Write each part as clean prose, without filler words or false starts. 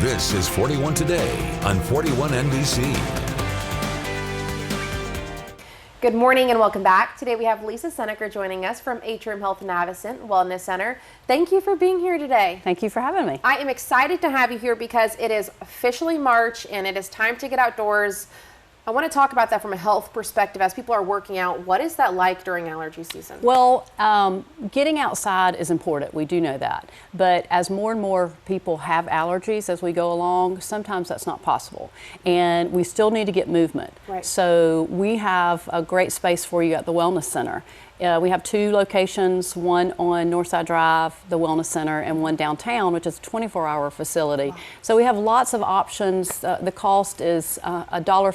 This is 41 Today on 41 NBC. Good morning and welcome back. Today we have Lisa Seneker joining us from Atrium Health Navicent Wellness Center. Thank you for being here today. Thank you for having me. I am excited to have you here because it is officially March and it is time to get outdoors. I want to talk about that from a health perspective as people are working out. What is that like during allergy season? Well, getting outside is important. We do know that. But as more and more people have allergies as we go along, sometimes that's not possible. And we still need to get movement. Right. So we have a great space for you at the Wellness Center. We have two locations, one on Northside Drive, the Wellness Center, and one downtown, which is a 24-hour facility. Wow. So we have lots of options. The cost is under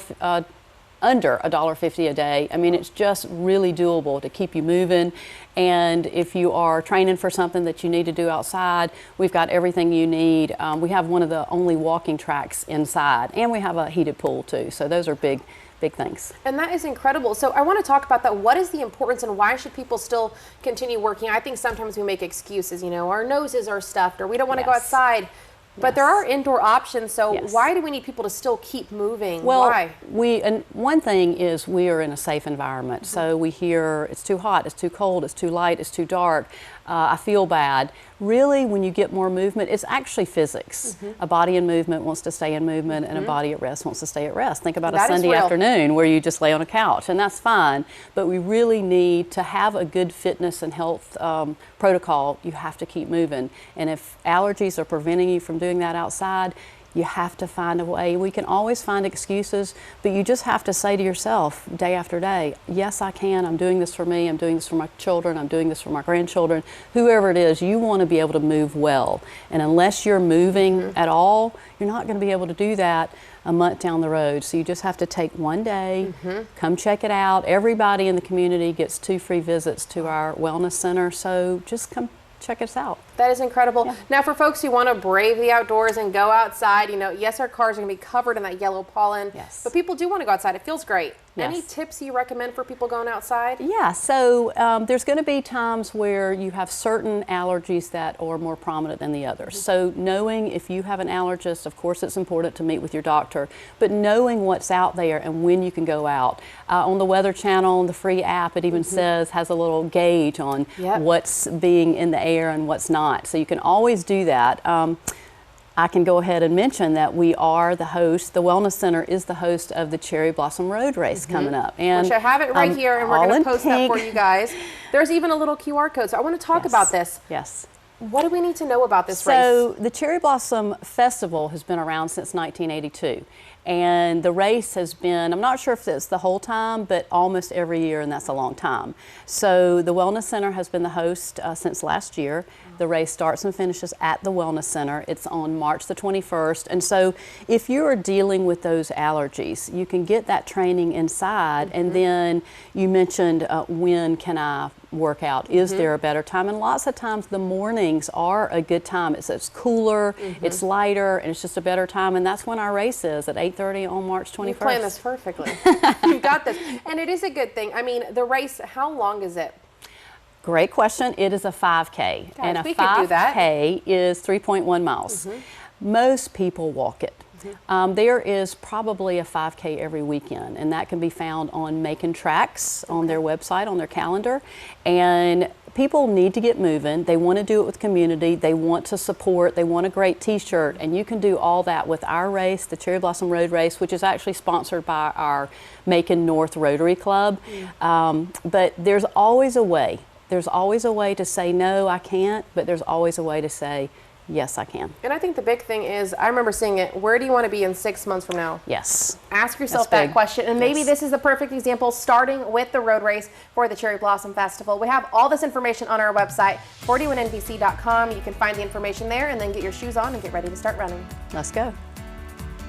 $1.50 a day. I mean, it's just really doable to keep you moving. And if you are training for something that you need to do outside, we've got everything you need. We have one of the only walking tracks inside, and we have a heated pool too. So those are big things. And that is incredible. So I want to talk about that. What is the importance and why should people still continue working? I think sometimes we make excuses, you know, our noses are stuffed or we don't want to go outside. But there are indoor options, so why do we need people to still keep moving? Well, why? And one thing is we are in a safe environment. So we hear it's too hot, it's too cold, it's too light, it's too dark, I feel bad. Really, when you get more movement, it's actually physics. A body in movement wants to stay in movement, and a body at rest wants to stay at rest. Think about a Sunday afternoon where you just lay on a couch, and that's fine. But we really need to have a good fitness and health protocol. You have to keep moving. And if allergies are preventing you from doing that outside, you have to find a way. We can always find excuses, but you just have to say to yourself day after day, yes, I can. I'm doing this for me. I'm doing this for my children. I'm doing this for my grandchildren. Whoever it is, you want to be able to move well. And unless you're moving at all, you're not going to be able to do that a month down the road. So you just have to take one day, come check it out. Everybody in the community gets 2 free visits to our wellness center. So just come check us out. That is incredible. Yeah. Now for folks who want to brave the outdoors and go outside, you know, yes, our cars are going to be covered in that yellow pollen, but people do want to go outside. It feels great. Yes. Any tips you recommend for people going outside? Yeah, so there's going to be times where you have certain allergies that are more prominent than the others. So knowing if you have an allergist, of course it's important to meet with your doctor, but knowing what's out there and when you can go out. On the Weather Channel, the free app, it even has a little gauge on what's being in the air and what's not. So you can always do that. I can go ahead and mention that we are the host, the Wellness Center is the host of the Cherry Blossom Road Race coming up. And which I have it right here, and we're going to post that for you guys. There's even a little QR code, so I want to talk about this. Yes. What do we need to know about this race? So the Cherry Blossom Festival has been around since 1982. And the race has been, I'm not sure if it's the whole time, but almost every year, and that's a long time. So the Wellness Center has been the host since last year. The race starts and finishes at the Wellness Center. It's on March the 21st. And so if you are dealing with those allergies, you can get that training inside. And then you mentioned when can I work out? Is there a better time? And lots of times the mornings are a good time. It's cooler, it's lighter, and it's just a better time. And that's when our race is at 8:30 on March 21st. You planned this perfectly. You've got this. And it is a good thing. I mean, the race, how long is it? Great question. It is a 5K. And a 5K is 3.1 miles. Most people walk it. There is probably a 5K every weekend, and that can be found on Making Tracks on their website, on their calendar. And people need to get moving. They want to do it with community. They want to support. They want a great t-shirt. And you can do all that with our race, the Cherry Blossom Road Race, which is actually sponsored by our Macon North Rotary Club. But there's always a way. There's always a way to say, no, I can't, but there's always a way to say, yes, I can. And I think the big thing is, I remember seeing it, where do you want to be in 6 months from now? Yes. Ask yourself that question. And maybe this is the perfect example, starting with the road race for the Cherry Blossom Festival. We have all this information on our website, 41nbc.com. You can find the information there and then get your shoes on and get ready to start running. Let's go.